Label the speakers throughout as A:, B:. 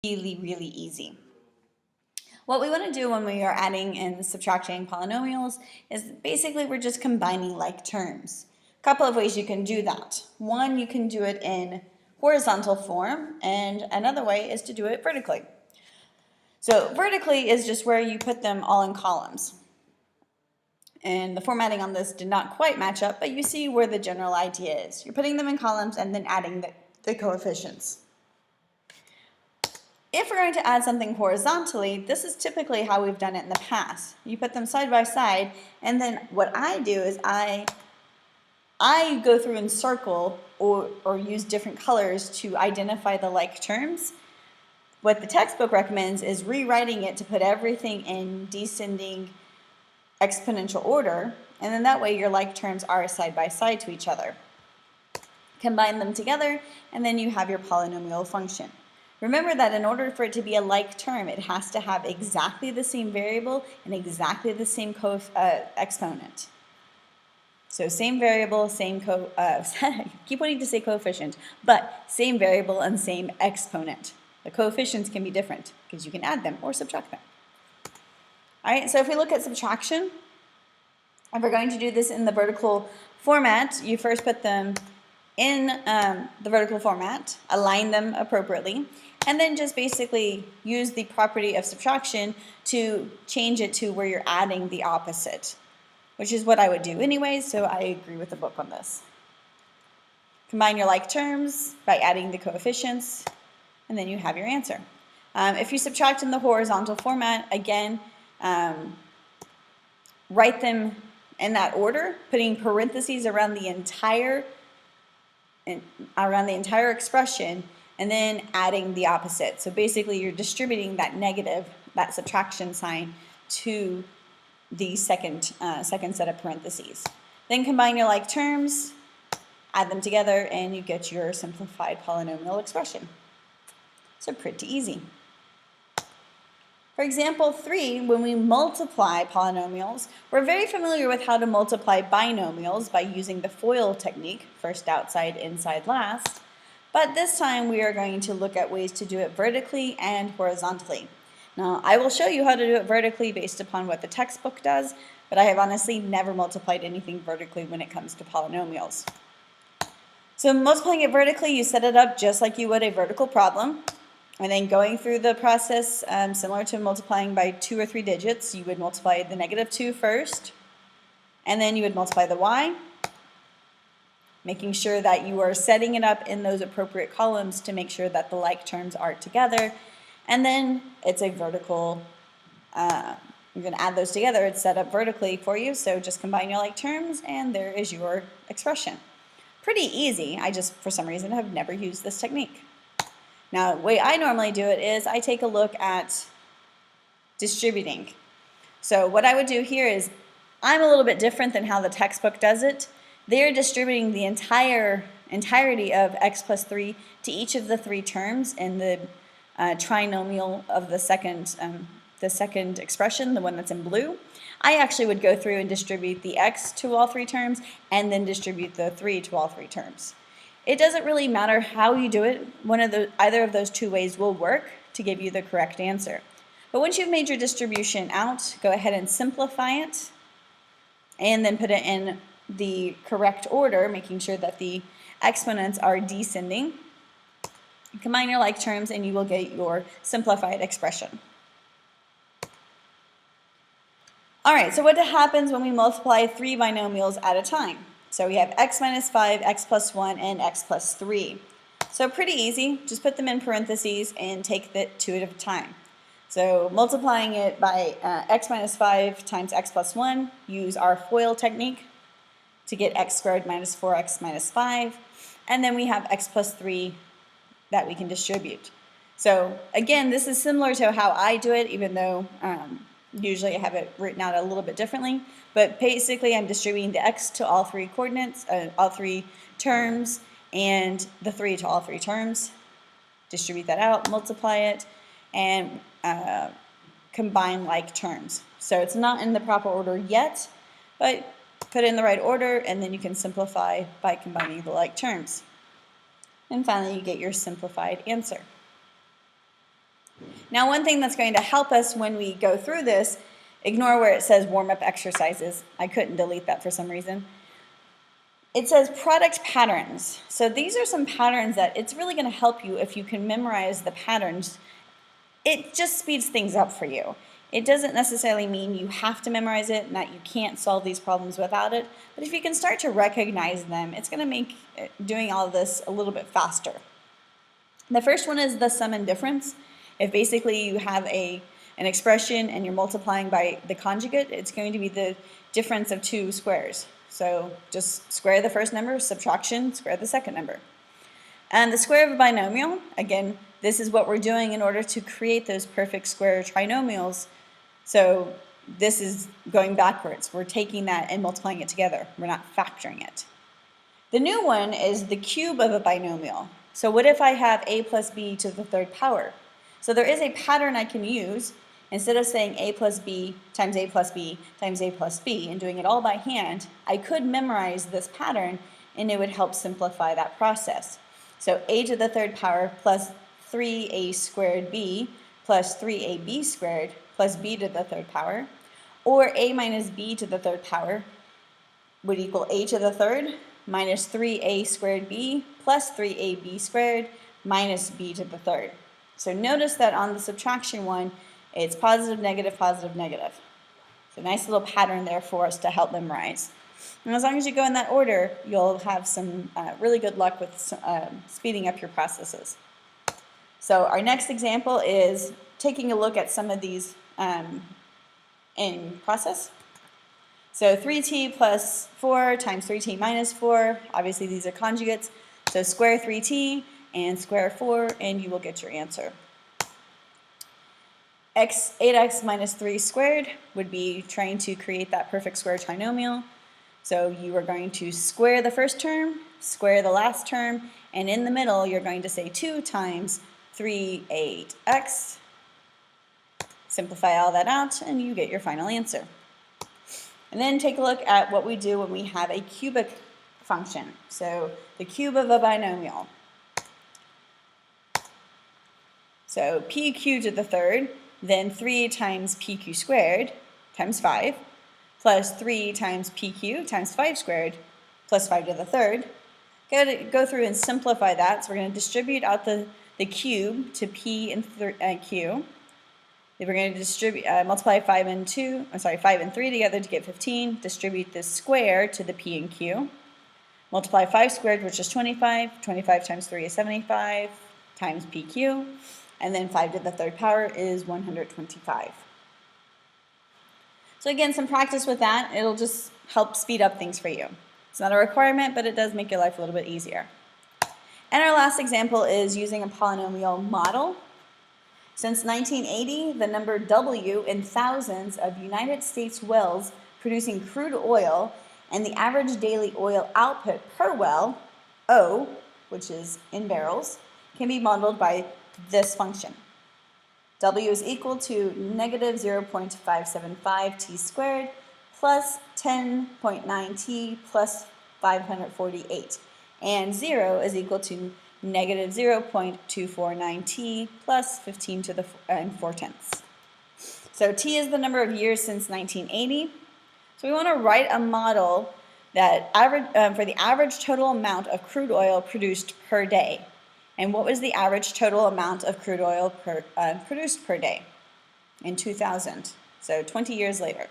A: Really, really easy. What we want to do when we are adding and subtracting polynomials is basically we're just combining like terms. A couple of ways you can do that. One, you can do it in horizontal form, and another way is to do it vertically. So vertically is just where you put them all in columns. And the formatting on this did not quite match up, but you see where the general idea is. You're putting them in columns and then adding the coefficients. If we're going to add something horizontally, this is typically how we've done it in the past. You put them side by side, and then what I do is I go through and circle or use different colors to identify the like terms. What the textbook recommends is rewriting it to put everything in descending exponential order, and then that way your like terms are side by side to each other. Combine them together, and then you have your polynomial function. Remember that in order for it to be a like term, it has to have exactly the same variable and exactly the same exponent. So same variable, same keep wanting to say coefficient, but same variable and same exponent. The coefficients can be different because you can add them or subtract them. All right, so if we look at subtraction, if we're going to do this in the vertical format, you first put them in the vertical format, align them appropriately, and then just basically use the property of subtraction to change it to where you're adding the opposite, which is what I would do anyways, so I agree with the book on this. Combine your like terms by adding the coefficients, and then you have your answer. If you subtract in the horizontal format, again, write them in that order, putting parentheses around the entire expression, and then adding the opposite. So basically you're distributing that negative, that subtraction sign, to the second set of parentheses. Then combine your like terms, add them together, and you get your simplified polynomial expression. So pretty easy. For example 3, when we multiply polynomials, we're very familiar with how to multiply binomials by using the FOIL technique, first outside, inside, last. But this time we are going to look at ways to do it vertically and horizontally. Now, I will show you how to do it vertically based upon what the textbook does, but I have honestly never multiplied anything vertically when it comes to polynomials. So multiplying it vertically, you set it up just like you would a vertical problem. And then going through the process, similar to multiplying by 2 or 3 digits, you would multiply the -2 first, and then you would multiply the y, making sure that you are setting it up in those appropriate columns to make sure that the like terms are together. And then it's a vertical, you're going to add those together. It's set up vertically for you, so just combine your like terms, and there is your expression. Pretty easy. I just, for some reason, have never used this technique. Now, the way I normally do it is I take a look at distributing. So what I would do here is I'm a little bit different than how the textbook does it. They're distributing the entirety of x plus 3 to each of the 3 terms in the trinomial of the second expression, the one that's in blue. I actually would go through and distribute the x to all 3 terms and then distribute the 3 to all 3 terms. It doesn't really matter how you do it. Either of those 2 ways will work to give you the correct answer. But once you've made your distribution out, go ahead and simplify it and then put it in the correct order, making sure that the exponents are descending. Combine your like terms and you will get your simplified expression. All right, so what happens when we multiply 3 binomials at a time? So we have x minus 5, x plus 1, and x plus 3. So pretty easy. Just put them in parentheses and take the 2 at a time. So multiplying it by x minus 5 times x plus 1, use our FOIL technique to get x squared minus 4x minus 5. And then we have x plus 3 that we can distribute. So again, this is similar to how I do it, even though usually I have it written out a little bit differently. But basically, I'm distributing the x to all 3 coordinates, all 3 terms, and the 3 to all 3 terms. Distribute that out, multiply it, and combine like terms. So it's not in the proper order yet, but put it in the right order, and then you can simplify by combining the like terms. And finally, you get your simplified answer. Now, one thing that's going to help us when we go through this, ignore where it says warm-up exercises. I couldn't delete that for some reason. It says product patterns. So these are some patterns that it's really going to help you if you can memorize the patterns. It just speeds things up for you. It doesn't necessarily mean you have to memorize it and that you can't solve these problems without it, but if you can start to recognize them, it's going to make doing all of this a little bit faster. The first one is the sum and difference. If basically you have an expression and you're multiplying by the conjugate, it's going to be the difference of two squares. So just square the first number, subtraction, square the second number. And the square of a binomial, again, this is what we're doing in order to create those perfect square trinomials. So this is going backwards. We're taking that and multiplying it together. We're not factoring it. The new one is the cube of a binomial. So what if I have a plus b to the third power? So there is a pattern I can use. Instead of saying a plus b times a plus b times a plus b and doing it all by hand, I could memorize this pattern and it would help simplify that process. So a to the third power plus 3a squared b plus 3ab squared plus b to the third power, or a minus b to the third power would equal a to the third minus 3a squared b plus 3ab squared minus b to the third. So notice that on the subtraction one, it's positive, negative, positive, negative. So nice little pattern there for us to help memorize. And as long as you go in that order, you'll have some really good luck with speeding up your processes. So our next example is taking a look at some of these in process. So 3t plus 4 times 3t minus 4, obviously these are conjugates. So square 3t and square 4 and you will get your answer. 8x minus 3 squared would be trying to create that perfect square trinomial. So you are going to square the first term, square the last term, and in the middle you're going to say 2 times 3, 8x. Simplify all that out and you get your final answer. And then take a look at what we do when we have a cubic function. So the cube of a binomial. So pq to the third, then 3 times pq squared times 5, plus 3 times pq times 5 squared, plus 5 to the third. Go through and simplify that. So we're going to distribute out the cube to p and q. Then we're going to distribute, multiply 5 and 3 together to get 15. Distribute the square to the p and q. Multiply 5 squared, which is 25. 25 times 3 is 75 times pq. And then 5 to the third power is 125. So again, some practice with that. It'll just help speed up things for you. It's not a requirement, but it does make your life a little bit easier. And our last example is using a polynomial model. Since 1980, the number W in thousands of United States wells producing crude oil and the average daily oil output per well, O, which is in barrels, can be modeled by this function. W is equal to negative 0.575 t squared plus 10.9 t plus 548. And 0 is equal to negative 0.249 t plus 15 to the 4 tenths. So t is the number of years since 1980. So we want to write a model that for the average total amount of crude oil produced per day. And what was the average total amount of crude oil produced per day in 2000? So 20 years later.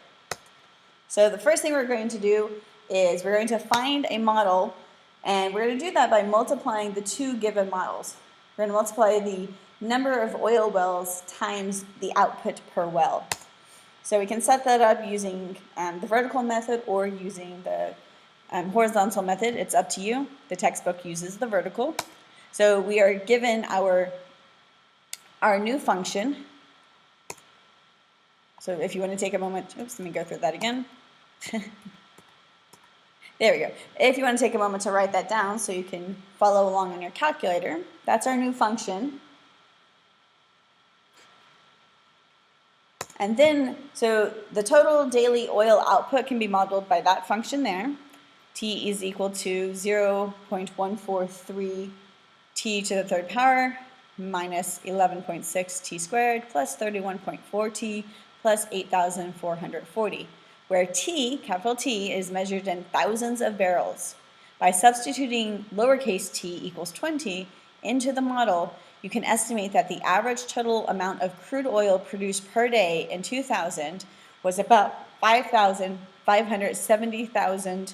A: So the first thing we're going to do is we're going to find a model, and we're going to do that by multiplying the two given models. We're going to multiply the number of oil wells times the output per well. So we can set that up using the vertical method or using the horizontal method. It's up to you. The textbook uses the vertical. So we are given our new function. So if you want to take a moment, oops, let me go through that again. There we go. If you want to take a moment to write that down so you can follow along on your calculator, that's our new function. And then, so the total daily oil output can be modeled by that function there. T is equal to 0.143 t to the third power minus 11.6 t squared plus 31.4 t plus 8,440, where t, capital T, is measured in thousands of barrels. By substituting lowercase t equals 20 into the model, you can estimate that the average total amount of crude oil produced per day in 2000 was about 570,000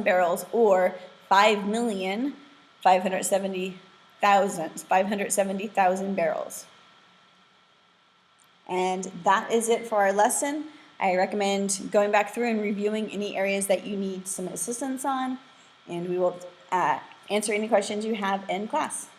A: barrels, or 5,570,000 barrels. And that is it for our lesson. I recommend going back through and reviewing any areas that you need some assistance on, and we will answer any questions you have in class.